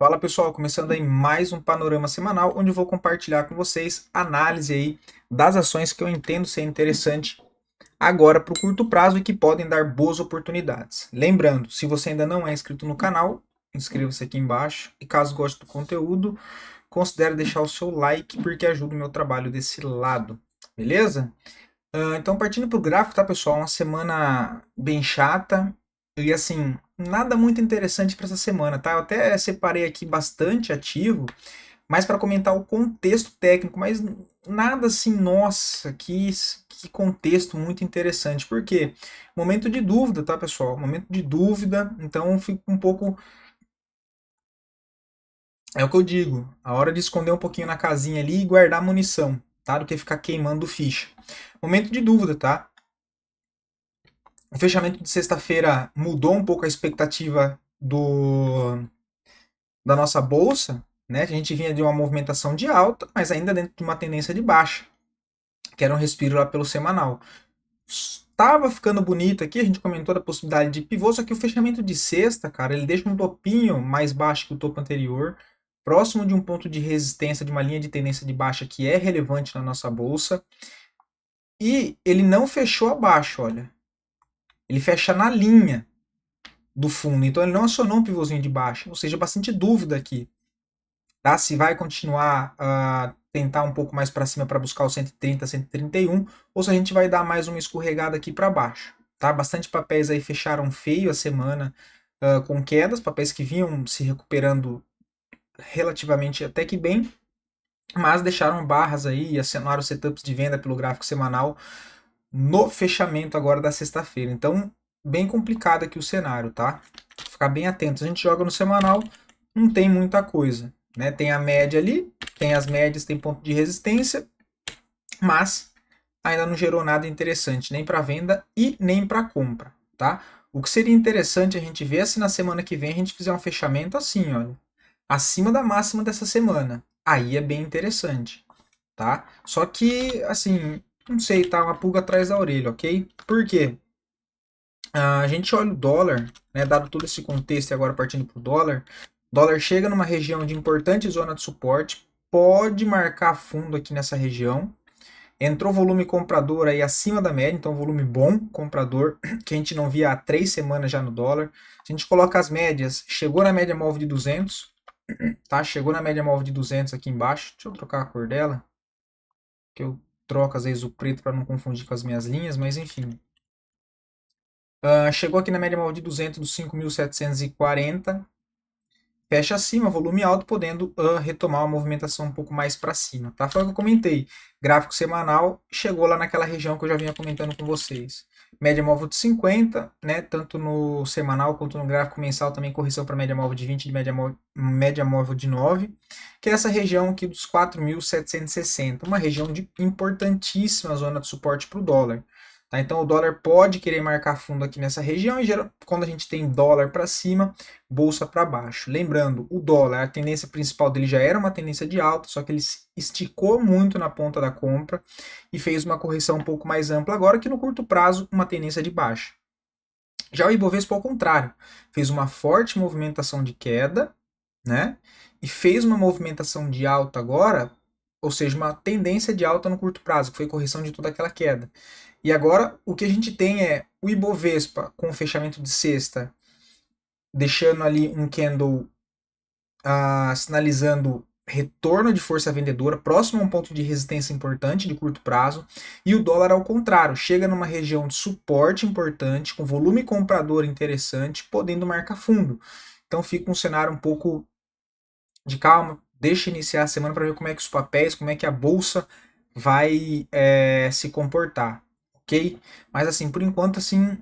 Fala pessoal, começando aí mais um panorama semanal, onde eu vou compartilhar com vocês análise aí das ações que eu entendo ser interessante agora para o curto prazo e que podem dar boas oportunidades. Lembrando, se você ainda não é inscrito no canal, inscreva-se aqui embaixo e caso goste do conteúdo, considere deixar o seu like porque ajuda o meu trabalho desse lado, beleza? Então, partindo para o gráfico, tá, pessoal? Uma semana bem chata e, assim, nada muito interessante para essa semana, tá? Eu até separei aqui bastante ativo, mais para comentar o contexto técnico, mas nada assim, nossa, que contexto muito interessante. Por quê? Momento de dúvida, tá, pessoal? Momento de dúvida, então eu fico um pouco. É o que eu digo, a hora de esconder um pouquinho na casinha ali e guardar munição, tá? Do que ficar queimando ficha. Momento de dúvida, tá? O fechamento de sexta-feira mudou um pouco a expectativa da nossa bolsa, né? A gente vinha de uma movimentação de alta, mas ainda dentro de uma tendência de baixa, que era um respiro lá pelo semanal. Estava ficando bonito aqui, a gente comentou da possibilidade de pivô, só que o fechamento de sexta, cara, ele deixa um topinho mais baixo que o topo anterior, próximo de um ponto de resistência de uma linha de tendência de baixa que é relevante na nossa bolsa, e ele não fechou abaixo, olha. Ele fecha na linha do fundo. Então ele não acionou um pivôzinho de baixa, ou seja, bastante dúvida aqui. Tá? Se vai continuar a tentar um pouco mais para cima para buscar o 130, 131, ou se a gente vai dar mais uma escorregada aqui para baixo. Tá? Bastante papéis aí fecharam feio a semana com quedas, papéis que vinham se recuperando relativamente até que bem, mas deixaram barras aí e acionaram setups de venda pelo gráfico semanal no fechamento agora da sexta-feira. Então, bem complicado aqui o cenário, tá? Ficar bem atento. A gente joga no semanal, não tem muita coisa, né? Tem a média ali, tem as médias, tem ponto de resistência, mas ainda não gerou nada interessante, nem para venda e nem para compra, tá? O que seria interessante a gente ver se na semana que vem a gente fizer um fechamento assim, olha, acima da máxima dessa semana. Aí é bem interessante, tá? Só que, assim, não sei, tá uma pulga atrás da orelha, ok? Por quê? A gente olha o dólar, né, dado todo esse contexto e agora partindo para o dólar chega numa região de importante zona de suporte, pode marcar fundo aqui nessa região. Entrou volume comprador aí acima da média, então volume bom comprador, que a gente não via há 3 semanas já no dólar. Se a gente coloca as médias, chegou na média móvel de 200, tá? Chegou na média móvel de 200 aqui embaixo. Deixa eu trocar a cor dela, que eu troco às vezes o preto para não confundir com as minhas linhas, mas enfim. Chegou aqui na média móvel de 200 dos 5.740. Fecha acima, volume alto, podendo retomar uma movimentação um pouco mais para cima. Tá? Foi o que eu comentei. Gráfico semanal chegou lá naquela região que eu já vinha comentando com vocês. Média móvel de 50, né? Tanto no semanal quanto no gráfico mensal, também correção para média móvel de 20 e média móvel de 9, que é essa região aqui dos 4.760, uma região de importantíssima zona de suporte para o dólar. Tá? Então o dólar pode querer marcar fundo aqui nessa região e quando a gente tem dólar para cima, bolsa para baixo. Lembrando, o dólar, a tendência principal dele já era uma tendência de alta, só que ele esticou muito na ponta da compra e fez uma correção um pouco mais ampla agora, que no curto prazo uma tendência de baixa. Já o Ibovespa, ao contrário, fez uma forte movimentação de queda, né? E fez uma movimentação de alta agora, ou seja, uma tendência de alta no curto prazo, que foi correção de toda aquela queda. E agora o que a gente tem é o Ibovespa com o fechamento de sexta, deixando ali um candle sinalizando retorno de força vendedora, próximo a um ponto de resistência importante de curto prazo, e o dólar ao contrário, chega numa região de suporte importante, com volume comprador interessante, podendo marcar fundo. Então fica um cenário um pouco de calma, deixa iniciar a semana para ver como é que os papéis, como é que a bolsa vai se comportar, ok? Mas assim, por enquanto, assim,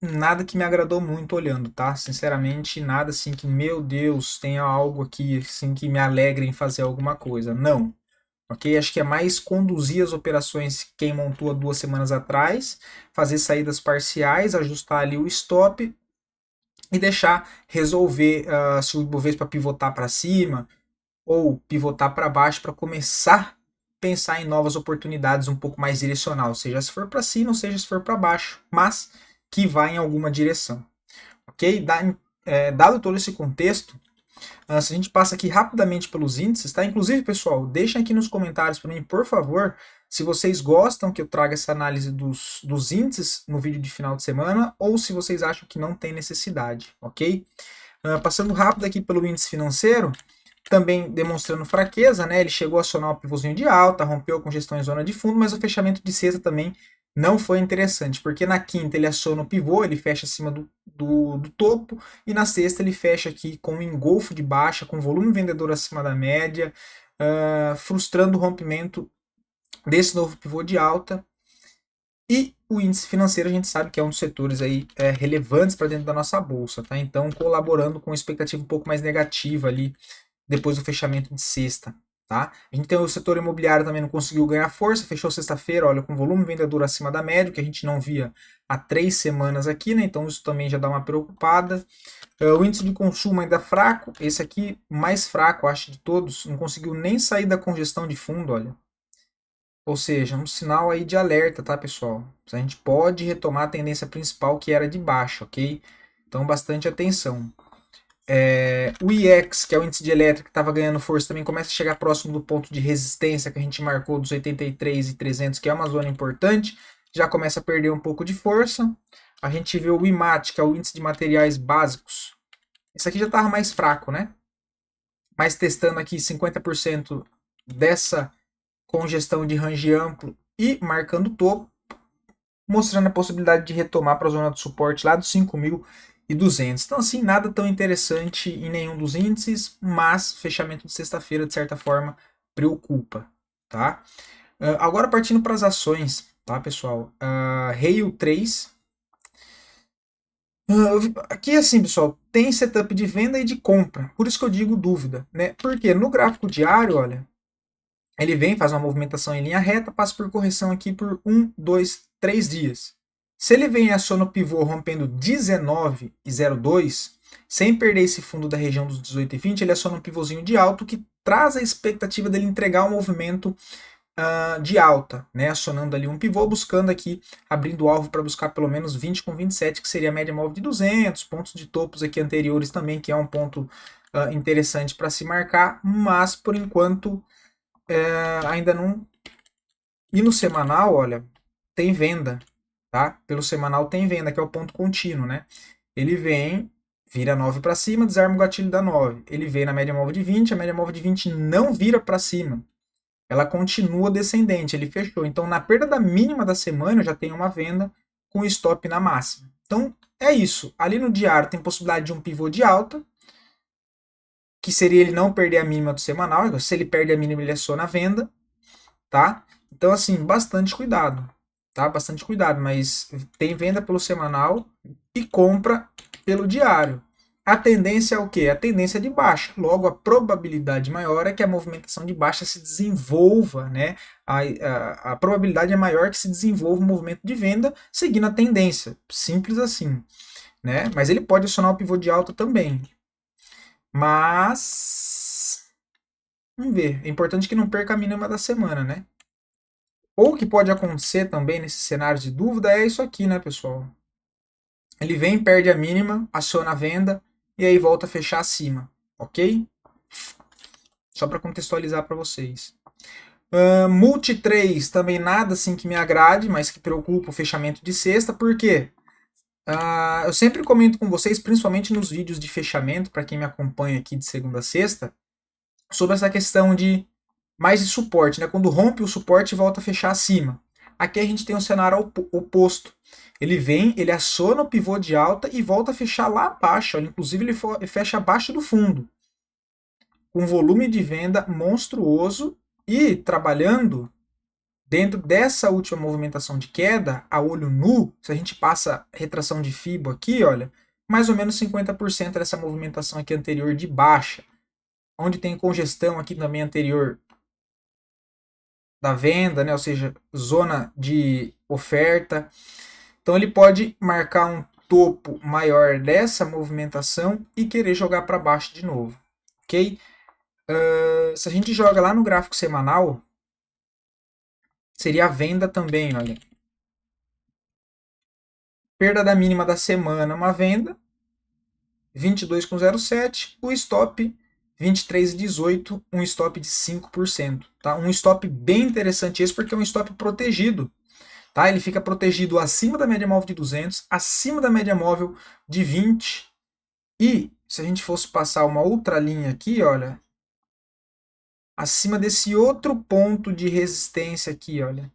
nada que me agradou muito olhando, tá? Sinceramente, nada assim que, meu Deus, tenha algo aqui assim que me alegre em fazer alguma coisa. Não. Ok? Acho que é mais conduzir as operações quem montou há 2 semanas atrás, fazer saídas parciais, ajustar ali o stop e deixar resolver se o Ibovespa pivotar para cima ou pivotar para baixo para começar a pensar em novas oportunidades um pouco mais direcional, seja se for para cima ou seja se for para baixo, mas que vá em alguma direção, ok? Dado todo esse contexto, Se a gente passa aqui rapidamente pelos índices, tá? Inclusive, pessoal, deixem aqui nos comentários para mim, por favor, se vocês gostam que eu traga essa análise dos índices no vídeo de final de semana ou se vocês acham que não tem necessidade, ok? Passando rápido aqui pelo índice financeiro, também demonstrando fraqueza, né? Ele chegou a acionar o pivôzinho de alta, rompeu a congestão em zona de fundo, mas o fechamento de sexta também não foi interessante, porque na quinta ele aciona o pivô, ele fecha acima do topo, e na sexta ele fecha aqui com um engolfo de baixa, com volume vendedor acima da média, frustrando o rompimento desse novo pivô de alta. E o índice financeiro a gente sabe que é um dos setores aí relevantes para dentro da nossa bolsa, tá? Então colaborando com uma expectativa um pouco mais negativa ali depois do fechamento de sexta. Tá? A gente tem o setor imobiliário também não conseguiu ganhar força, fechou sexta-feira, olha, com volume vendedor acima da média, que a gente não via há 3 semanas aqui, né? Então isso também já dá uma preocupada. O índice de consumo ainda fraco, esse aqui mais fraco, acho, de todos, não conseguiu nem sair da congestão de fundo, olha. Ou seja, um sinal aí de alerta, tá, pessoal? A gente pode retomar a tendência principal que era de baixa, ok? Então bastante atenção. O IEX, que é o índice de elétrica que estava ganhando força, também começa a chegar próximo do ponto de resistência que a gente marcou dos 83,300, que é uma zona importante, já começa a perder um pouco de força. A gente vê o IMAT, que é o índice de materiais básicos. Esse aqui já estava mais fraco, né? Mas testando aqui 50% dessa congestão de range amplo e marcando topo, mostrando a possibilidade de retomar para a zona de suporte lá dos 5.200. Então, assim, nada tão interessante em nenhum dos índices, mas fechamento de sexta-feira, de certa forma, preocupa. Tá? Agora, partindo para as ações, tá, pessoal? Rail 3. Aqui, assim, pessoal, tem setup de venda e de compra. Por isso que eu digo dúvida, né? Porque no gráfico diário, olha, ele vem, faz uma movimentação em linha reta, passa por correção aqui por 1, 2, 3 dias. Se ele vem e aciona o pivô rompendo 19,02, sem perder esse fundo da região dos 18,20, ele aciona um pivôzinho de alto que traz a expectativa dele entregar um movimento de alta, né? Acionando ali um pivô, buscando aqui, abrindo o alvo para buscar pelo menos 20 com 27, que seria a média móvel de 200, pontos de topos aqui anteriores também, que é um ponto interessante para se marcar, mas por enquanto ainda não. E no semanal, olha, tem venda, tá? Pelo semanal tem venda, que é o ponto contínuo, né? Ele vem, vira 9 para cima, desarma o gatilho da 9. Ele vem na média móvel de 20, a média móvel de 20 não vira para cima. Ela continua descendente, ele fechou. Então, na perda da mínima da semana, eu já tenho uma venda com stop na máxima. Então, é isso. Ali no diário tem possibilidade de um pivô de alta, que seria ele não perder a mínima do semanal. Se ele perde a mínima, ele aciona a venda, tá? Então, assim, bastante cuidado, tá? Bastante cuidado, mas tem venda pelo semanal e compra pelo diário. A tendência é o quê? A tendência é de baixa. Logo, a probabilidade maior é que a movimentação de baixa se desenvolva, né? A probabilidade é maior que se desenvolva um movimento de venda seguindo a tendência. Simples assim, né? Mas ele pode acionar o pivô de alta também. Mas vamos ver. É importante que não perca a mínima da semana, né? Ou o que pode acontecer também nesse cenário de dúvida é isso aqui, né, pessoal? Ele vem, perde a mínima, aciona a venda e aí volta a fechar acima, ok? Só para contextualizar para vocês. Multi 3 também nada assim que me agrade, mas que preocupa o fechamento de sexta, por quê? Eu sempre comento com vocês, principalmente nos vídeos de fechamento, para quem me acompanha aqui de segunda a sexta, sobre essa questão de mais de suporte, né? Quando rompe o suporte e volta a fechar acima. Aqui a gente tem um cenário oposto. Ele vem, ele aciona o pivô de alta e volta a fechar lá abaixo. Inclusive ele fecha abaixo do fundo. Com volume de venda monstruoso e trabalhando dentro dessa última movimentação de queda, a olho nu, se a gente passa retração de Fibo aqui, olha, mais ou menos 50% dessa movimentação aqui anterior de baixa. Onde tem congestão aqui também anterior da venda, né? Ou seja, zona de oferta. Então ele pode marcar um topo maior dessa movimentação e querer jogar para baixo de novo, ok? Se a gente joga lá no gráfico semanal, seria a venda também, olha. Perda da mínima da semana, uma venda, 22,07. O stop 23,18, um stop de 5%. Tá? Um stop bem interessante esse, porque é um stop protegido. Tá? Ele fica protegido acima da média móvel de 200, acima da média móvel de 20. E se a gente fosse passar uma outra linha aqui, olha, acima desse outro ponto de resistência aqui, olha,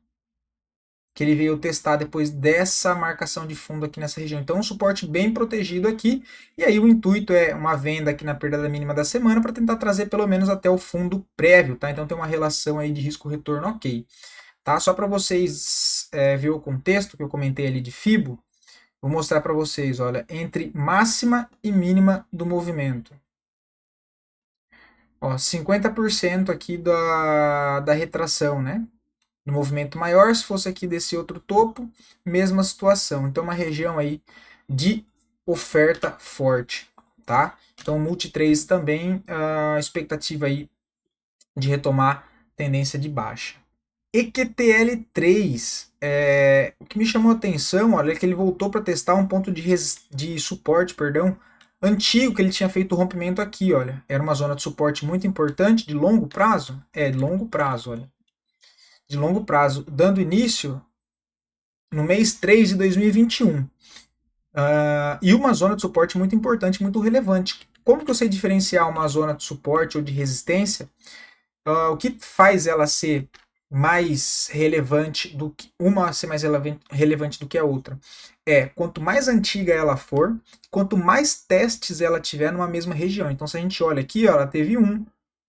que ele veio testar depois dessa marcação de fundo aqui nessa região. Então, um suporte bem protegido aqui. E aí o intuito é uma venda aqui na perda mínima da semana para tentar trazer pelo menos até o fundo prévio, tá? Então tem uma relação aí de risco-retorno ok. Tá? Só para vocês ver o contexto que eu comentei ali de FIBO, vou mostrar para vocês, olha, entre máxima e mínima do movimento. Ó, 50% aqui da retração, né? No movimento maior, se fosse aqui desse outro topo, mesma situação. Então, uma região aí de oferta forte, tá? Então, multi-trades também, a expectativa aí de retomar tendência de baixa. EQTL3, o que me chamou a atenção, olha, é que ele voltou para testar um ponto de suporte, perdão, antigo, que ele tinha feito o rompimento aqui, olha. Era uma zona de suporte muito importante, de longo prazo? É, de longo prazo, olha. De longo prazo, dando início no mês 3 de 2021. E uma zona de suporte muito importante, muito relevante. Como que eu sei diferenciar uma zona de suporte ou de resistência? O que faz ela ser mais relevante do que uma ser mais relevante do que a outra quanto mais antiga ela for, quanto mais testes ela tiver numa mesma região. Então, se a gente olha aqui, ó, ela teve um,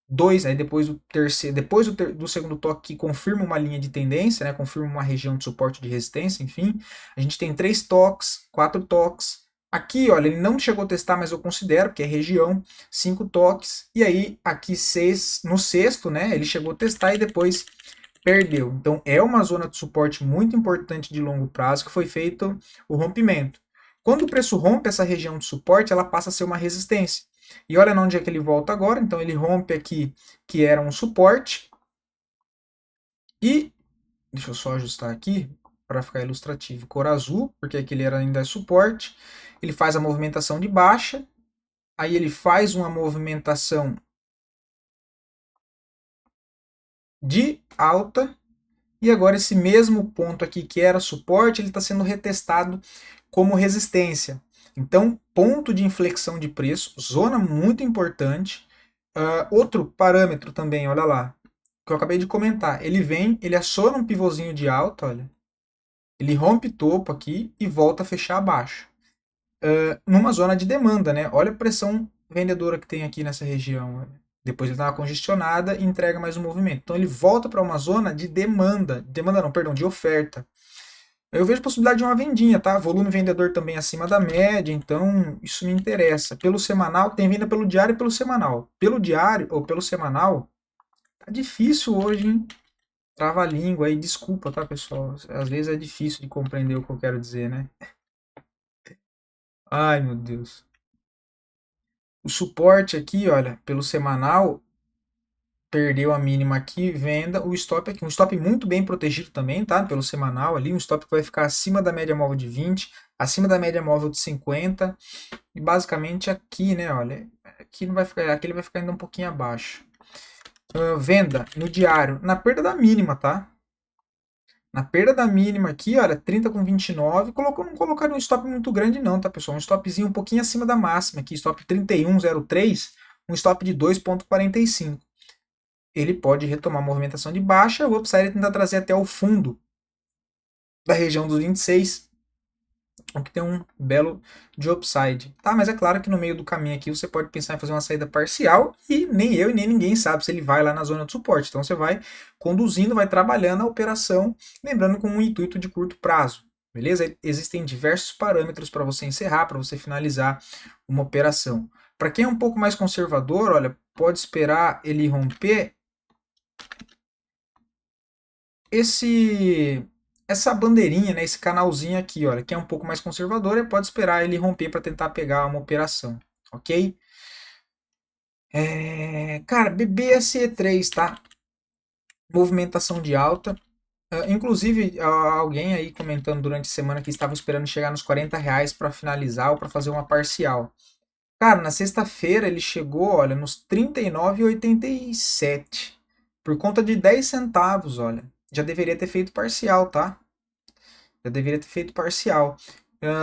dois, aí depois do terceiro, depois do segundo toque que confirma uma linha de tendência, né, confirma uma região de suporte de resistência, enfim, a gente tem 3 toques, 4 toques. Aqui, olha, ele não chegou a testar, mas eu considero que é região, 5 toques, e aí aqui no sexto, né, ele chegou a testar e depois perdeu. Então é uma zona de suporte muito importante de longo prazo que foi feito o rompimento. Quando o preço rompe essa região de suporte, ela passa a ser uma resistência. E olha onde é que ele volta agora. Então ele rompe aqui, que era um suporte. E, deixa eu só ajustar aqui para ficar ilustrativo. Cor azul, porque aqui ele era ainda suporte. Ele faz a movimentação de baixa. Aí ele faz uma movimentação de alta. E agora esse mesmo ponto aqui que era suporte, ele está sendo retestado como resistência. Então, ponto de inflexão de preço, zona muito importante. Outro parâmetro também, olha lá, que eu acabei de comentar. Ele vem, ele aciona um pivôzinho de alta, olha. Ele rompe topo aqui e volta a fechar abaixo. Numa zona de demanda, né? Olha a pressão vendedora que tem aqui nessa região. Olha. Depois ele dá uma congestionada e entrega mais um movimento. Então ele volta para uma zona de demanda. Demanda não, perdão, de oferta. Eu vejo possibilidade de uma vendinha, tá? Volume vendedor também acima da média, então isso me interessa. Pelo semanal, tem venda pelo diário e pelo semanal. Pelo diário ou pelo semanal, tá difícil hoje, hein? Trava a língua aí, desculpa, tá, pessoal? Às vezes é difícil de compreender o que eu quero dizer, né? Ai, meu Deus. O suporte aqui, olha, pelo semanal, perdeu a mínima aqui, venda, o stop aqui, um stop muito bem protegido também, tá? Pelo semanal ali, um stop que vai ficar acima da média móvel de 20, acima da média móvel de 50, e basicamente aqui, né, olha, aqui não vai ficar, aqui ele vai ficar ainda um pouquinho abaixo. Venda no diário, na perda da mínima, tá? Na perda da mínima aqui, olha, 30 com 29, não colocaria um stop muito grande não, tá, pessoal? Um stopzinho um pouquinho acima da máxima aqui, stop 31,03, um stop de 2,45. Ele pode retomar a movimentação de baixa, o upside tentar trazer até o fundo da região dos 26, o que tem um belo de upside. Tá, mas é claro que no meio do caminho aqui você pode pensar em fazer uma saída parcial e nem eu e nem ninguém sabe se ele vai lá na zona de suporte. Então você vai conduzindo, vai trabalhando a operação, lembrando com um intuito de curto prazo. Beleza? Existem diversos parâmetros para você encerrar, para você finalizar uma operação. Para quem é um pouco mais conservador, olha, pode esperar ele romper essa bandeirinha, né, esse canalzinho aqui, olha, que é um pouco mais conservador, pode esperar ele romper para tentar pegar uma operação, ok? Cara, BBSE3, tá? Movimentação de alta. Inclusive, alguém aí comentando durante a semana que estava esperando chegar nos R$ 40 para finalizar ou para fazer uma parcial. Cara, na sexta-feira ele chegou, olha, nos 39,87. Por conta de 10 centavos, olha. Já deveria ter feito parcial, tá? Já deveria ter feito parcial.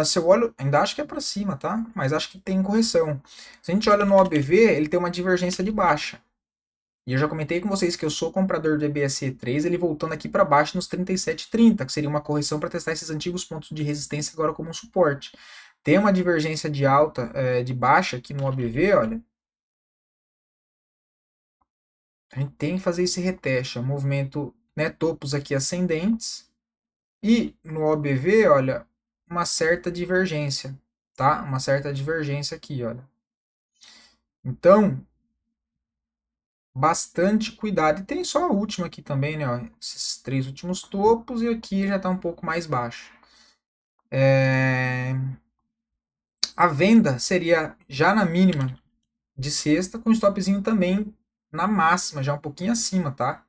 Se eu olho, ainda acho que é para cima, tá? Mas acho que tem correção. Se a gente olha no OBV, ele tem uma divergência de baixa. E eu já comentei com vocês que eu sou comprador do EBSE3, ele voltando aqui para baixo nos 37,30, que seria uma correção para testar esses antigos pontos de resistência agora como um suporte. Tem uma divergência de alta, de baixa aqui no OBV, olha. A gente tem que fazer esse reteste, ó, movimento, né, topos aqui ascendentes. E no OBV, olha, uma certa divergência, tá? Uma certa divergência aqui, olha. Então, bastante cuidado. E tem só a última aqui também, né? Ó, esses três últimos topos e aqui já está um pouco mais baixo. A venda seria já na mínima de sexta, com stopzinho também na máxima, já um pouquinho acima, tá?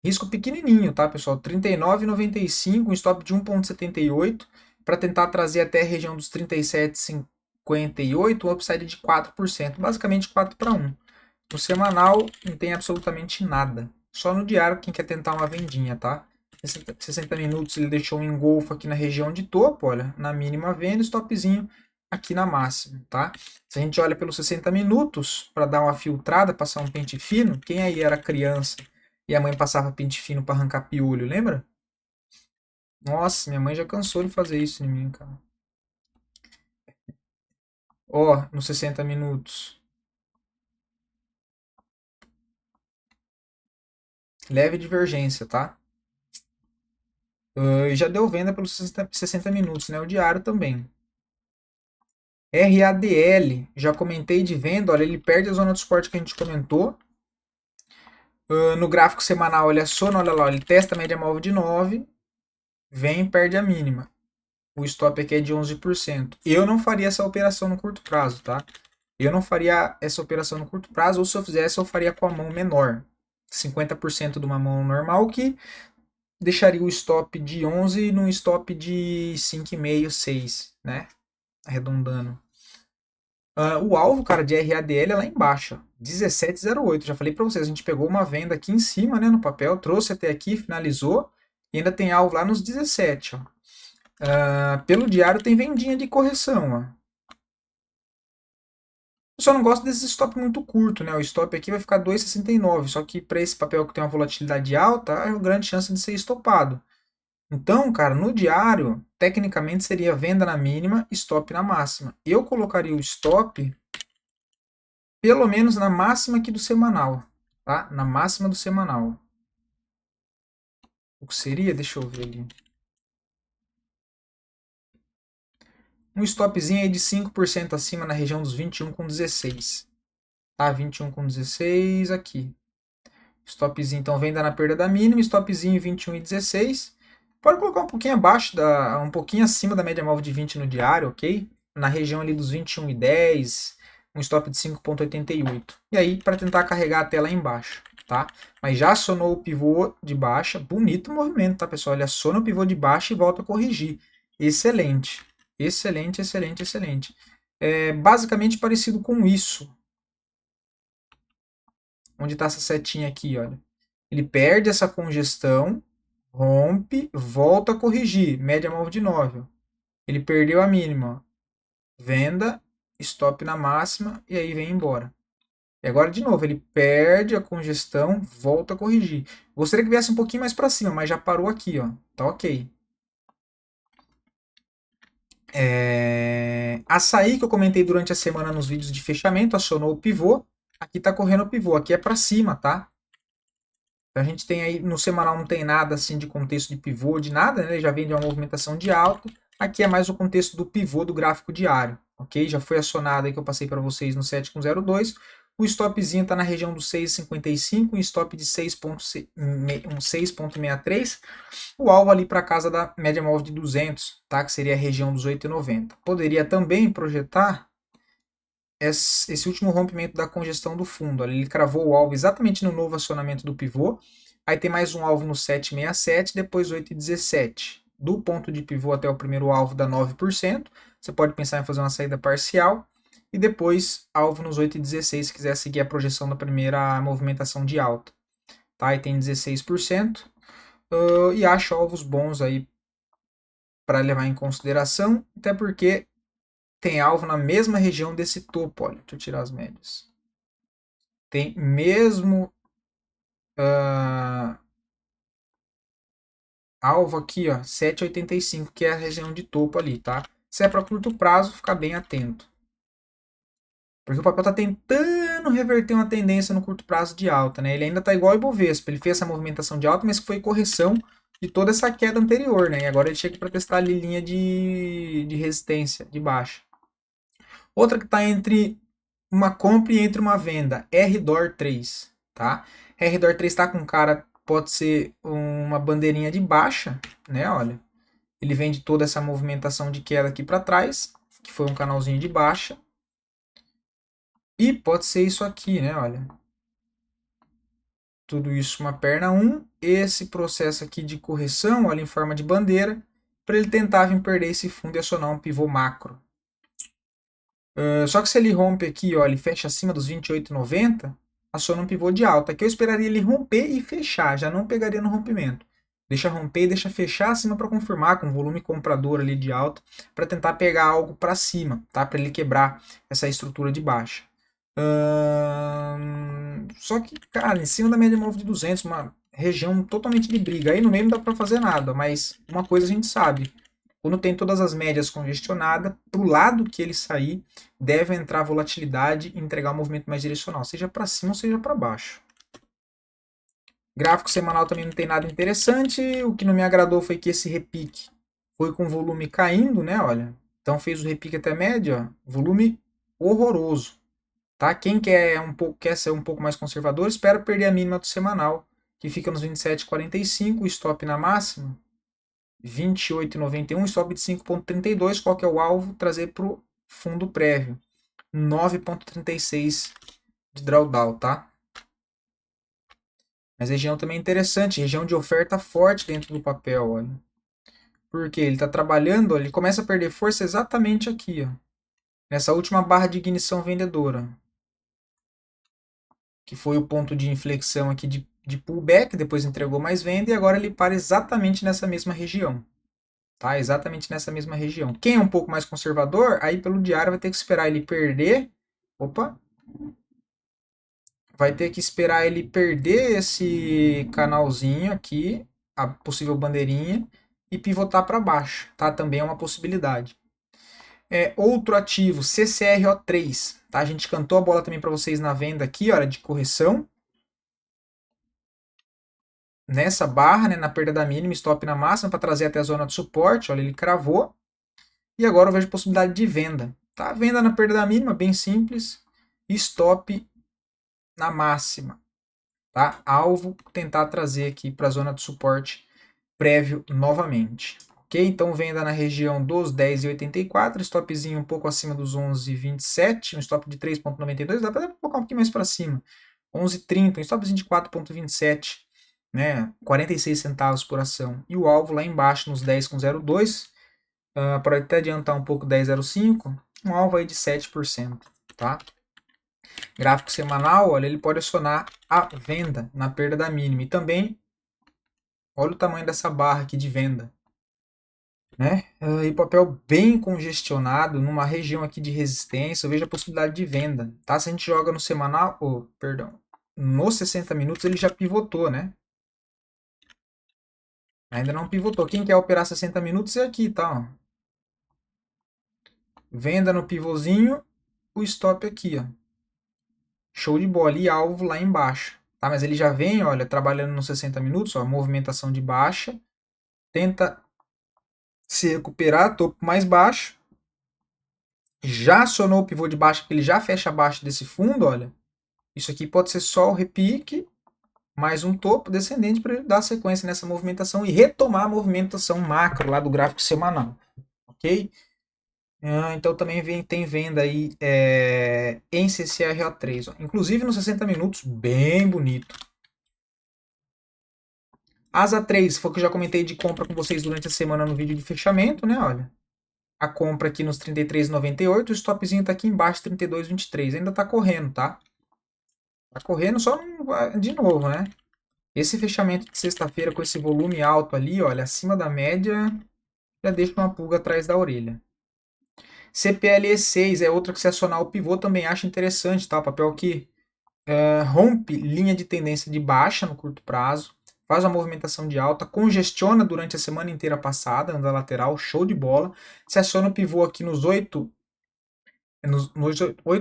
Risco pequenininho, tá, pessoal? 39,95, um stop de 1,78 para tentar trazer até a região dos 37,58, um upside de 4%, basicamente 4 para 1. No semanal não tem absolutamente nada. Só no diário quem quer tentar uma vendinha, tá? 60 minutos ele deixou um engolfo aqui na região de topo, olha, na mínima venda, stopzinho aqui na máxima, tá? Se a gente olha pelos 60 minutos para dar uma filtrada, passar um pente fino, quem aí era criança e a mãe passava pente fino para arrancar piolho, lembra? Nossa, minha mãe já cansou de fazer isso em mim, cara. Ó, nos 60 minutos. Leve divergência, tá? E já deu venda pelos 60 minutos, né? O diário também. RADL, já comentei de venda, olha, ele perde a zona de suporte que a gente comentou. No gráfico semanal, ele aciona, olha lá, ele testa a média móvel de 9, vem e perde a mínima. O stop aqui é de 11%. Eu não faria essa operação no curto prazo, tá? Eu não faria essa operação no curto prazo, ou se eu fizesse, eu faria com a mão menor. 50% de uma mão normal, que deixaria o stop de 11 num stop de 5,5, 6, né? Arredondando. O alvo, cara, de RADL é lá embaixo, 17,08. Já falei para vocês, a gente pegou uma venda aqui em cima, né, no papel, trouxe até aqui, finalizou, e ainda tem alvo lá nos 17, ó. Pelo diário tem vendinha de correção, ó. Eu só não gosto desse stop muito curto, né? O stop aqui vai ficar 2,69, só que para esse papel que tem uma volatilidade alta, há uma grande chance de ser estopado. Então, cara, no diário, tecnicamente seria venda na mínima, stop na máxima. Eu colocaria o stop pelo menos na máxima aqui do semanal, tá? Na máxima do semanal. O que seria? Deixa eu ver ali. Um stopzinho aí de 5% acima na região dos 21,16. Tá? 21,16 aqui. Stopzinho, então, venda na perda da mínima, stopzinho 21,16. Pode colocar um pouquinho abaixo, um pouquinho acima da média móvel de 20 no diário, ok? Na região ali dos 21,10, um stop de 5,88. E aí, para tentar carregar a tela embaixo, tá? Mas já acionou o pivô de baixa, bonito o movimento, tá, pessoal? Ele aciona o pivô de baixa e volta a corrigir. Excelente, excelente, excelente, excelente. É basicamente parecido com isso. Onde está essa setinha aqui, olha. Ele perde essa congestão, rompe, volta a corrigir, média móvel de 9. Ele perdeu a mínima, venda, stop na máxima e aí vem embora. E agora de novo, ele perde a congestão, volta a corrigir. Gostaria que viesse um pouquinho mais para cima, mas já parou aqui, ó. Tá ok. Açaí que eu comentei durante a semana nos vídeos de fechamento, acionou o pivô. Aqui tá correndo o pivô, aqui é para cima, tá? A gente tem aí, no semanal não tem nada assim de contexto de pivô, de nada, né? Ele já vem de uma movimentação de alta. Aqui é mais o contexto do pivô do gráfico diário, ok? Já foi acionado aí que eu passei para vocês no 7,02. O stopzinho está na região dos 6,55, um stop de 6,63. O alvo ali para casa da média móvel de 200, tá? Que seria a região dos 8,90. Poderia também projetar esse último rompimento da congestão do fundo. Ele cravou o alvo exatamente no novo acionamento do pivô. Aí tem mais um alvo no 7,67, depois 8,17. Do ponto de pivô até o primeiro alvo dá 9%. Você pode pensar em fazer uma saída parcial. e depois alvo nos 8,16 se quiser seguir a projeção da primeira movimentação de alta. Tá? E tem 16%. E acho alvos bons aí para levar em consideração, até porque tem alvo na mesma região desse topo. Olha, deixa eu tirar as médias. Tem mesmo alvo aqui, ó, 7,85, que é a região de topo ali, tá? Se é para curto prazo, ficar bem atento. Porque o papel está tentando reverter uma tendência no curto prazo de alta, né? Ele ainda está igual ao Ibovespa, ele fez essa movimentação de alta, mas que foi correção de toda essa queda anterior, né? E agora ele chega para testar ali linha de resistência, de baixa. Outra que está entre uma compra e entre uma venda, RDOR 3, tá? RDOR 3 está com cara, pode ser uma bandeirinha de baixa, né? Olha, ele vem de toda essa movimentação de queda aqui para trás, que foi um canalzinho de baixa. E pode ser isso aqui, né? Olha. Tudo isso uma perna 1. Esse processo aqui de correção, olha, em forma de bandeira, para ele tentar vir perder esse fundo e acionar um pivô macro. Só que se ele rompe aqui, ó, ele fecha acima dos 28,90, aciona um pivô de alta. Aqui eu esperaria ele romper e fechar, já não pegaria no rompimento. Deixa romper e deixa fechar acima para confirmar com volume comprador ali de alta, para tentar pegar algo para cima, tá? Para ele quebrar essa estrutura de baixa. Só que, cara, em cima da média móvel de 200, uma região totalmente de briga. Aí no meio não dá para fazer nada, mas uma coisa a gente sabe. Quando tem todas as médias congestionadas, para o lado que ele sair, deve entrar volatilidade e entregar um movimento mais direcional, seja para cima ou seja para baixo. Gráfico semanal também não tem nada interessante. O que não me agradou foi que esse repique foi com volume caindo, né? Olha, então fez o repique até média, volume horroroso. Tá? Quem quer ser um pouco mais conservador, espera perder a mínima do semanal, que fica nos 27,45, o stop na máxima, 28,91, stop de 5,32, qual que é o alvo? Trazer para o fundo prévio, 9,36 de drawdown, tá? Mas região também é interessante, região de oferta forte dentro do papel, olha. Porque ele está trabalhando, ele começa a perder força exatamente aqui, ó, nessa última barra de ignição vendedora, que foi o ponto de inflexão aqui de pullback, depois entregou mais venda e agora ele para exatamente nessa mesma região. Tá? Exatamente nessa mesma região. Quem é um pouco mais conservador, aí pelo diário vai ter que esperar ele perder. Opa! Vai ter que esperar ele perder esse canalzinho aqui, a possível bandeirinha, e pivotar para baixo. Tá? Também é uma possibilidade. Outro ativo, CCRO3. Tá? A gente cantou a bola também para vocês na venda aqui, hora de correção. Nessa barra, né, na perda da mínima, stop na máxima para trazer até a zona de suporte. Olha, ele cravou. E agora eu vejo possibilidade de venda. Tá? Venda na perda da mínima, bem simples. Stop na máxima. Tá? Alvo, tentar trazer aqui para a zona de suporte prévio novamente. Ok? Então venda na região dos 10,84, stopzinho um pouco acima dos 11,27, um stop de 3,92, dá para colocar um pouquinho mais para cima. 11,30, um stopzinho de 4,27, né? 46 centavos por ação. E o alvo lá embaixo nos 10,02, para até adiantar um pouco 10,05, um alvo aí de 7%, tá? Gráfico semanal, olha, ele pode acionar a venda na perda da mínima. E também, olha o tamanho dessa barra aqui de venda. Né? E papel bem congestionado, numa região aqui de resistência, eu vejo a possibilidade de venda. Tá? Se a gente joga no semanal, perdão, nos 60 minutos ele já pivotou, né? Ainda não pivotou. Quem quer operar 60 minutos é aqui, tá? Ó. Venda no pivôzinho, o stop aqui, ó. Show de bola. E alvo lá embaixo. Tá? Mas ele já vem, olha, trabalhando nos 60 minutos, ó, movimentação de baixa. Tenta se recuperar, topo mais baixo. Já acionou o pivô de baixo, porque ele já fecha abaixo desse fundo, olha. Isso aqui pode ser só o repique, mais um topo descendente para ele dar sequência nessa movimentação e retomar a movimentação macro lá do gráfico semanal. Ok? Então também tem venda aí em CCRO3. Ó. Inclusive nos 60 minutos, bem bonito. Asa 3 foi o que eu já comentei de compra com vocês durante a semana no vídeo de fechamento, né? Olha. a compra aqui nos 33,98, o stopzinho está aqui embaixo, 32,23. Ainda está correndo, tá? Tá correndo, só não de novo, né? Esse fechamento de sexta-feira com esse volume alto ali, olha, acima da média, já deixa uma pulga atrás da orelha. CPLE6 é outra que se acionar o pivô também acha interessante, tá? O papel que rompe linha de tendência de baixa no curto prazo, faz uma movimentação de alta, congestiona durante a semana inteira passada, anda lateral, show de bola. Se aciona o pivô aqui nos 8,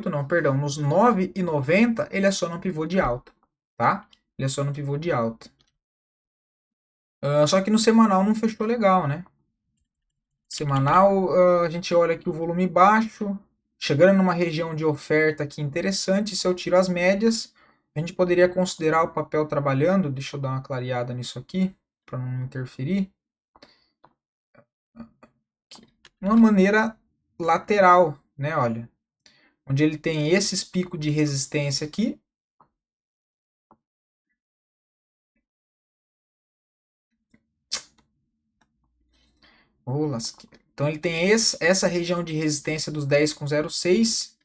não, perdão, nos 9,90, ele aciona um pivô de alta, tá? Ele aciona um pivô de alta. Só que no semanal não fechou legal, né? Semanal, a gente olha aqui o volume baixo, chegando numa região de oferta aqui interessante. Se eu tiro as médias, a gente poderia considerar o papel trabalhando. Deixa eu dar uma clareada nisso aqui, para não interferir. Uma maneira lateral, né? Olha, onde ele tem esses picos de resistência aqui. Oh, então ele tem essa região de resistência dos 10,06.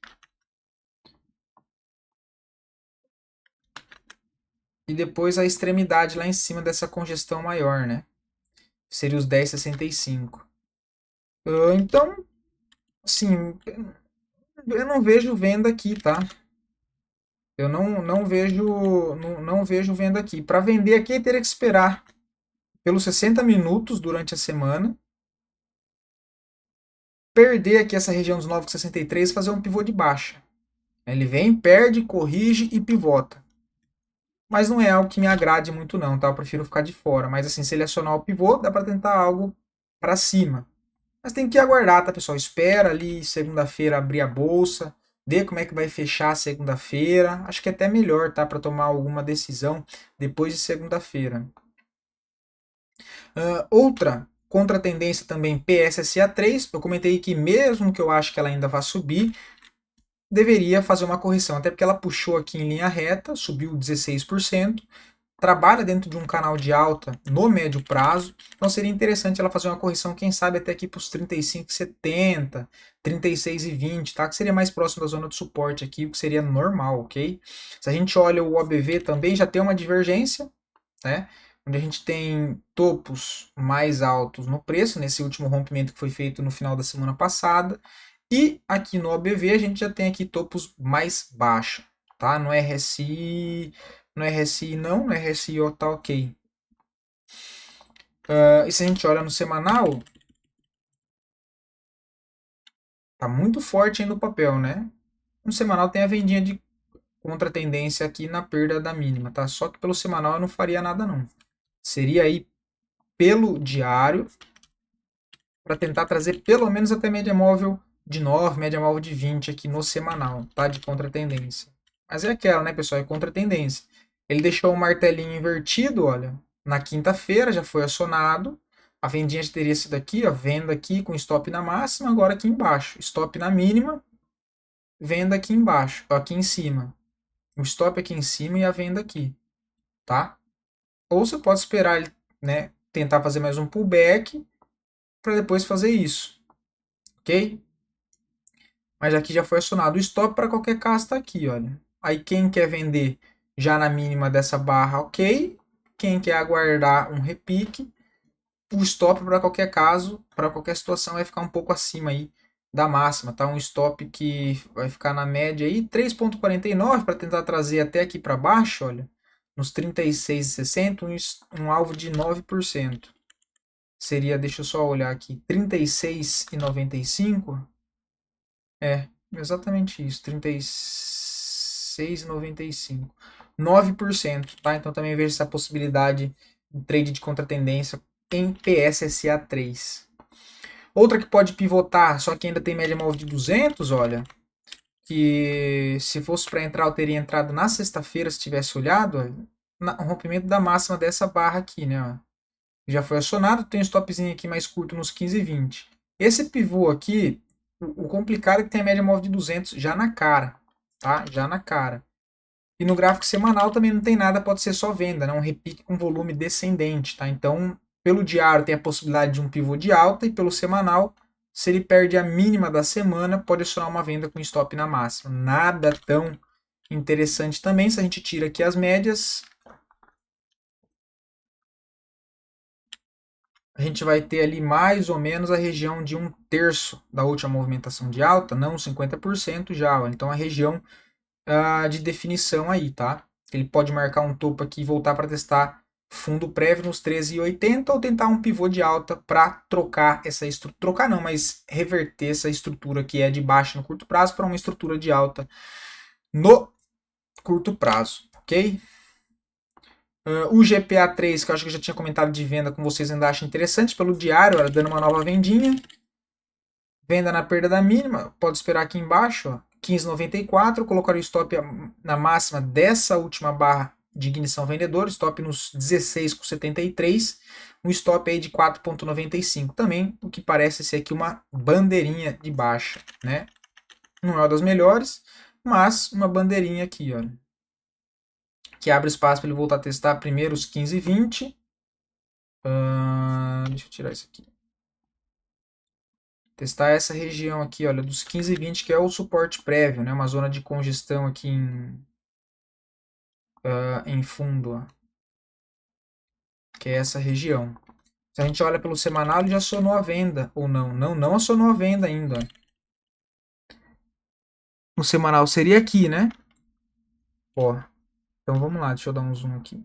E depois a extremidade lá em cima dessa congestão maior, né? Seria os 10,65. Então, assim, eu não vejo venda aqui, tá? Eu não vejo venda aqui. Para vender aqui, eu teria que esperar pelos 60 minutos durante a semana, perder aqui essa região dos 9,63 e fazer um pivô de baixa. Ele vem, perde, corrige e pivota. Mas não é algo que me agrade muito não, tá? Eu prefiro ficar de fora. Mas assim, se ele acionar o pivô, dá para tentar algo para cima. Mas tem que aguardar, tá, pessoal? Espera ali segunda-feira abrir a bolsa, ver como é que vai fechar segunda-feira. Acho que é até melhor, tá, para tomar alguma decisão depois de segunda-feira. Outra contra-tendência também, PSSA3. Eu comentei que mesmo que eu acho que ela ainda vai subir, deveria fazer uma correção, até porque ela puxou aqui em linha reta, subiu 16%, trabalha dentro de um canal de alta no médio prazo, então seria interessante ela fazer uma correção, quem sabe até aqui para os 35,70, 36,20, tá? Que seria mais próximo da zona de suporte aqui, o que seria normal, ok? Se a gente olha o OBV também já tem uma divergência, né? Onde a gente tem topos mais altos no preço, nesse último rompimento que foi feito no final da semana passada, e aqui no OBV a gente já tem aqui topos mais baixos, tá? No RSI, no RSI tá ok. E se a gente olha no semanal, tá muito forte ainda o papel, né? No semanal tem a vendinha de contra-tendência aqui na perda da mínima, tá? Só que pelo semanal eu não faria nada não. Seria aí pelo diário, para tentar trazer pelo menos até média móvel de 9, média móvel de 20 aqui no semanal, tá? De contra-tendência. Mas é aquela, né, pessoal? É contra-tendência. Ele deixou o martelinho invertido, olha, na quinta-feira, já foi acionado. A vendinha já teria sido aqui, ó, venda aqui com stop na máxima, agora aqui embaixo. Stop na mínima, venda aqui embaixo, aqui em cima. O stop aqui em cima e a venda aqui, tá? Ou você pode esperar ele, né, tentar fazer mais um pullback para depois fazer isso, ok? Mas aqui já foi acionado o stop para qualquer caso está aqui, olha. Aí quem quer vender já na mínima dessa barra, ok. Quem quer aguardar um repique, o stop para qualquer caso, para qualquer situação vai ficar um pouco acima aí da máxima, tá? Um stop que vai ficar na média aí 3,49 para tentar trazer até aqui para baixo, olha, nos 36,60, um alvo de 9%. Seria, deixa eu só olhar aqui, 36,95. É, exatamente isso, 36,95. 9%, tá? Então também vejo essa possibilidade de trade de contratendência em PSSA3. Outra que pode pivotar, só que ainda tem média móvel de 200, olha, que se fosse para entrar, eu teria entrado na sexta-feira, se tivesse olhado, o rompimento da máxima dessa barra aqui, né? Ó. Já foi acionado, tem um stopzinho aqui mais curto nos 15 e 20. Esse pivô aqui, o complicado é que tem a média móvel de 200 já na cara, tá? Já na cara. E no gráfico semanal também não tem nada, pode ser só venda, né? Um repique com volume descendente, tá? Então, pelo diário tem a possibilidade de um pivô de alta e pelo semanal Se ele perde a mínima da semana, pode acionar uma venda com stop na máxima. Nada tão interessante também. Se a gente tira aqui as médias, a gente vai ter ali mais ou menos a região de 1/3 da última movimentação de alta, não 50% já. Então a região de definição aí, tá? Ele pode marcar um topo aqui e voltar para testar fundo prévio nos 13,80 ou tentar um pivô de alta para trocar essa estrutura, trocar não, mas reverter essa estrutura que é de baixa no curto prazo para uma estrutura de alta no curto prazo, ok? O GPA3, que eu acho que eu já tinha comentado de venda com vocês, ainda acho interessante pelo diário, era dando uma nova vendinha. Venda na perda da mínima, pode esperar aqui embaixo, ó, 15,94, colocar o stop na máxima dessa última barra de ignição vendedora, stop nos 16,73, um stop aí de 4,95 também, o que parece ser aqui uma bandeirinha de baixa, né? Não é uma das melhores, mas uma bandeirinha aqui, ó, que abre espaço para ele voltar a testar primeiro os 15,20. Deixa eu tirar isso aqui. Testar essa região aqui, olha, dos 15,20, que é o suporte prévio, né? Uma zona de congestão aqui em fundo, ó, que é essa região. Se a gente olha pelo semanal, ele já acionou a venda, ou não? Não acionou a venda ainda. No semanal seria aqui, né? Ó, então vamos lá, deixa eu dar um zoom aqui.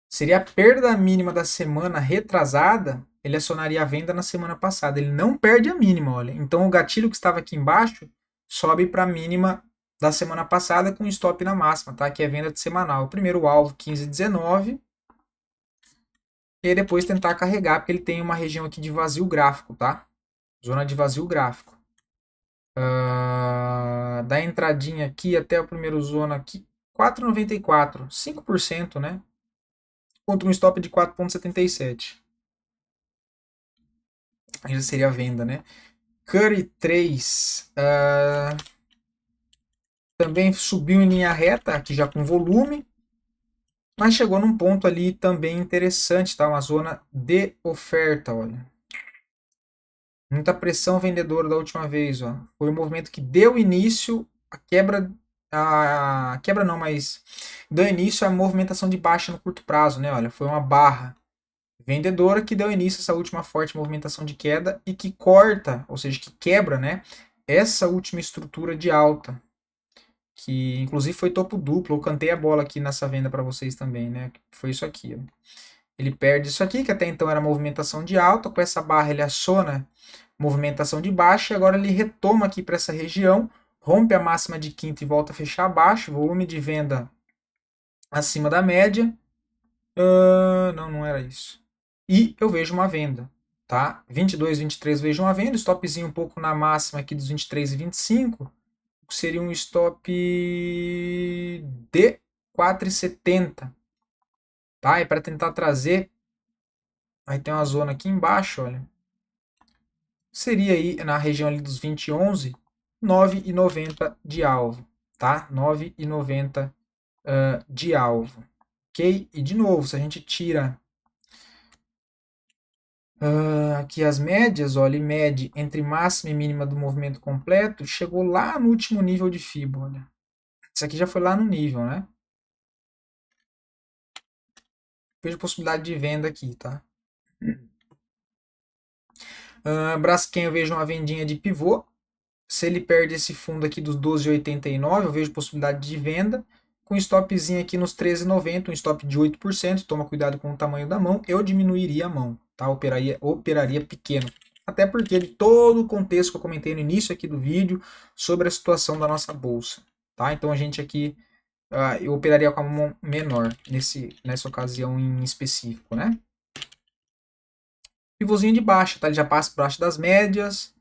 Seria a perda mínima da semana retrasada, ele acionaria a venda na semana passada. Ele não perde a mínima, olha. Então o gatilho que estava aqui embaixo sobe para a mínima da semana passada com stop na máxima, tá? Que é venda de semanal. O primeiro alvo 15,19. E aí depois tentar carregar, porque ele tem uma região aqui de vazio gráfico, tá? Zona de vazio gráfico. Da entradinha aqui até o primeiro zona aqui, 4,94, 5%, né? Contra um stop de 4,77. Aí já seria a venda, né? Curry 3 também subiu em linha reta, aqui já com volume, mas chegou num ponto ali também interessante, tá? Uma zona de oferta, olha. Muita pressão vendedora da última vez, ó. Foi o movimento que deu início à quebra, a quebra não, mas deu início à movimentação de baixa no curto prazo, né? Olha, foi uma barra vendedora que deu início a essa última forte movimentação de queda e que corta, ou seja, que quebra, né? Essa última estrutura de alta, que inclusive foi topo duplo. Eu cantei a bola aqui nessa venda para vocês também, né? Foi isso aqui, ó. Ele perde isso aqui, que até então era movimentação de alta, com essa barra ele aciona movimentação de baixa, e agora ele retoma aqui para essa região, rompe a máxima de quinta e volta a fechar abaixo, volume de venda acima da média. Não era isso. E eu vejo uma venda, tá? 22, 23 vejo uma venda, stopzinho um pouco na máxima aqui dos 23 e 25, seria um stop de 4,70, tá? E para tentar trazer, aí tem uma zona aqui embaixo, olha. Seria aí na região ali dos 20,11, 9,90 de alvo, tá? 9,90 de alvo, ok? E de novo, se a gente tira aqui as médias, olha, e mede entre máxima e mínima do movimento completo, chegou lá no último nível de FIBO, olha. Isso aqui já foi lá no nível, né? Vejo possibilidade de venda aqui, tá? Braskem eu vejo uma vendinha de pivô. Se ele perde esse fundo aqui dos 12,89, eu vejo possibilidade de venda. Com stopzinho aqui nos 13,90, um stop de 8%. Toma cuidado com o tamanho da mão. Eu diminuiria a mão, tá? Operaria pequeno. Até porque de todo o contexto que eu comentei no início aqui do vídeo sobre a situação da nossa bolsa, tá? Então a gente aqui, eu operaria com a mão menor nessa ocasião em específico, né? Pivôzinho de baixa, tá? Ele já passa por baixo das médias,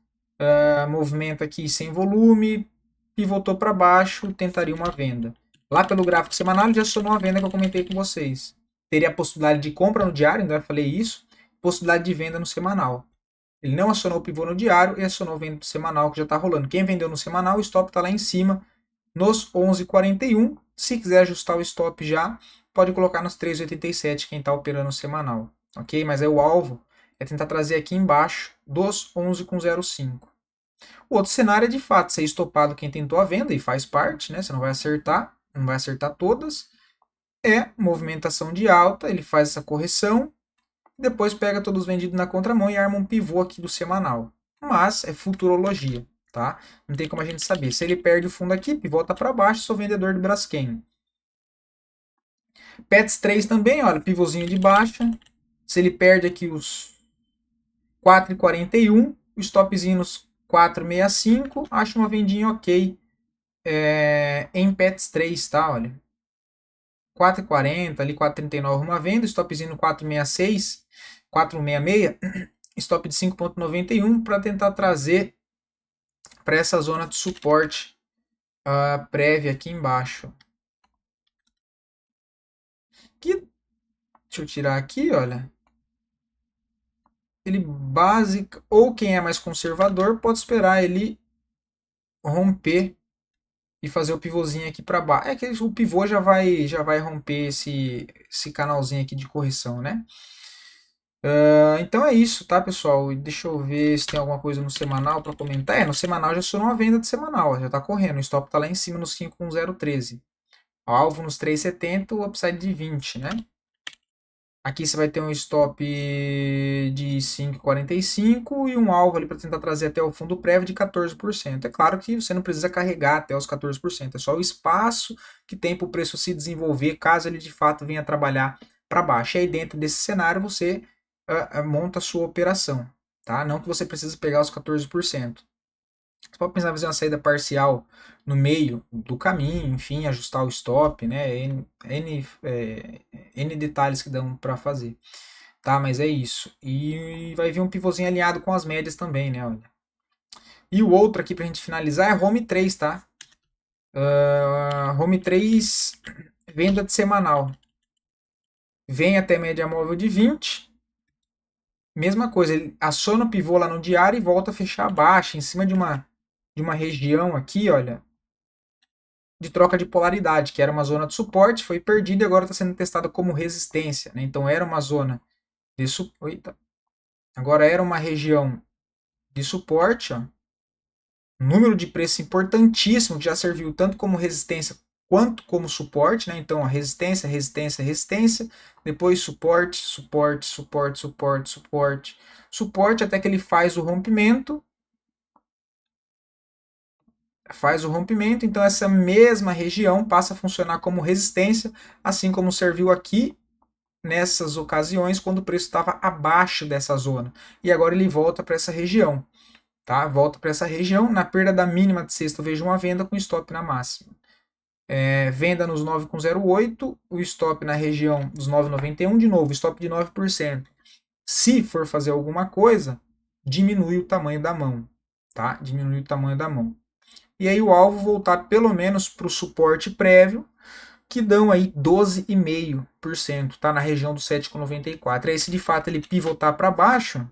movimento aqui sem volume, pivotou para baixo, tentaria uma venda. Lá pelo gráfico semanal ele já acionou a venda que eu comentei com vocês. Teria a possibilidade de compra no diário, ainda falei isso, possibilidade de venda no semanal. Ele não acionou o pivô no diário e acionou a venda no semanal que já está rolando. Quem vendeu no semanal, o stop está lá em cima, nos 11,41. Se quiser ajustar o stop já, pode colocar nos 3,87 quem está operando no semanal, ok? Mas é o alvo é tentar trazer aqui embaixo dos 11,05. O outro cenário é de fato ser estopado quem tentou a venda e faz parte, né? Você não vai acertar, não vai acertar todas. É movimentação de alta, ele faz essa correção, depois pega todos os vendidos na contramão e arma um pivô aqui do semanal. Mas é futurologia, tá? Não tem como a gente saber. Se ele perde o fundo aqui, pivota para baixo, sou vendedor do Braskem. PETS 3 também, olha, pivôzinho de baixa. Se ele perde aqui os 4,41, o stopzinho nos 4,65, acho uma vendinha ok em PETS 3, tá? Olha, 4,40, ali 4,39 uma venda, stopzinho no 4,66, 4,66, stop de 5,91 para tentar trazer para essa zona de suporte prévia aqui embaixo. Que, deixa eu tirar aqui, olha. Ele básico, ou quem é mais conservador pode esperar ele romper e fazer o pivôzinho aqui para baixo. É que o pivô já vai romper esse canalzinho aqui de correção, né? Então é isso, tá, pessoal? E deixa eu ver se tem alguma coisa no semanal para comentar. No semanal já sou numa venda de semanal, já tá correndo. O stop tá lá em cima nos 5,013. Alvo nos 3,70, o upside de 20, né? Aqui você vai ter um stop de 5,45 e um alvo ali para tentar trazer até o fundo prévio de 14%. É claro que você não precisa carregar até os 14%, é só o espaço que tem para o preço se desenvolver, caso ele de fato venha trabalhar para baixo. E aí dentro desse cenário você monta a sua operação, tá? Não que você precise pegar os 14%. Você pode pensar em fazer uma saída parcial no meio do caminho, enfim, ajustar o stop, né? N detalhes que dão para fazer, tá? Mas é isso. E vai vir um pivôzinho alinhado com as médias também, né? Olha. E o outro aqui pra gente finalizar é Home 3, tá? Home 3, venda de semanal. Vem até média móvel de 20. Mesma coisa, ele aciona o pivô lá no diário e volta a fechar abaixo, em cima de uma região aqui, olha, de troca de polaridade, que era uma zona de suporte, foi perdida e agora está sendo testada como resistência. Né? Então era uma zona de suporte. Agora era uma região de suporte, ó. Número de preço importantíssimo, que já serviu tanto como resistência quanto como suporte. Né? Então, a resistência, resistência, resistência. Depois suporte, suporte, suporte, suporte, suporte. Suporte até que ele faz o rompimento. Então essa mesma região passa a funcionar como resistência, assim como serviu aqui nessas ocasiões quando o preço estava abaixo dessa zona. E agora ele volta para essa região, tá? Volta para essa região, na perda da mínima de sexta eu vejo uma venda com stop na máxima. Venda nos 9,08, o stop na região dos 9,91, de novo, stop de 9%. Se for fazer alguma coisa, diminui o tamanho da mão, tá? Diminui o tamanho da mão. E aí o alvo voltar pelo menos para o suporte prévio, que dão aí 12,5%, tá? Na região do 7,94. Aí se de fato ele pivotar para baixo,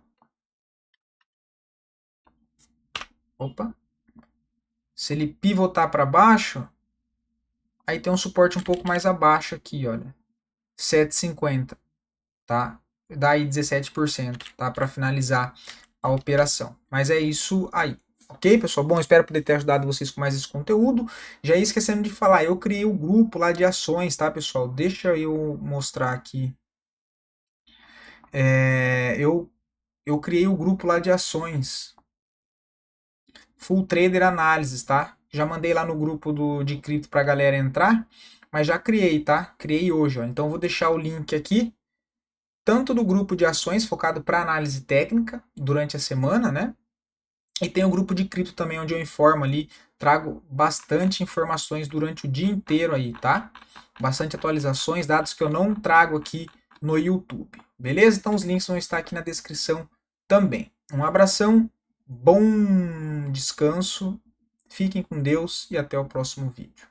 se ele pivotar para baixo, aí tem um suporte um pouco mais abaixo aqui, olha, 7,50, tá? Dá aí 17%, tá? Para finalizar a operação. Mas é isso aí. Ok, pessoal? Bom, espero poder ter ajudado vocês com mais esse conteúdo. Já ia esquecendo de falar, eu criei o grupo lá de ações, tá, pessoal? Deixa eu mostrar aqui. Eu criei o grupo lá de ações. Full Trader Análises, tá? Já mandei lá no grupo de cripto pra galera entrar, mas já criei, tá? Criei hoje, ó. Então vou deixar o link aqui, tanto do grupo de ações focado para análise técnica durante a semana, né? E tem o grupo de cripto também, onde eu informo ali, trago bastante informações durante o dia inteiro aí, tá? Bastante atualizações, dados que eu não trago aqui no YouTube. Beleza? Então os links vão estar aqui na descrição também. Um abração, bom descanso, fiquem com Deus e até o próximo vídeo.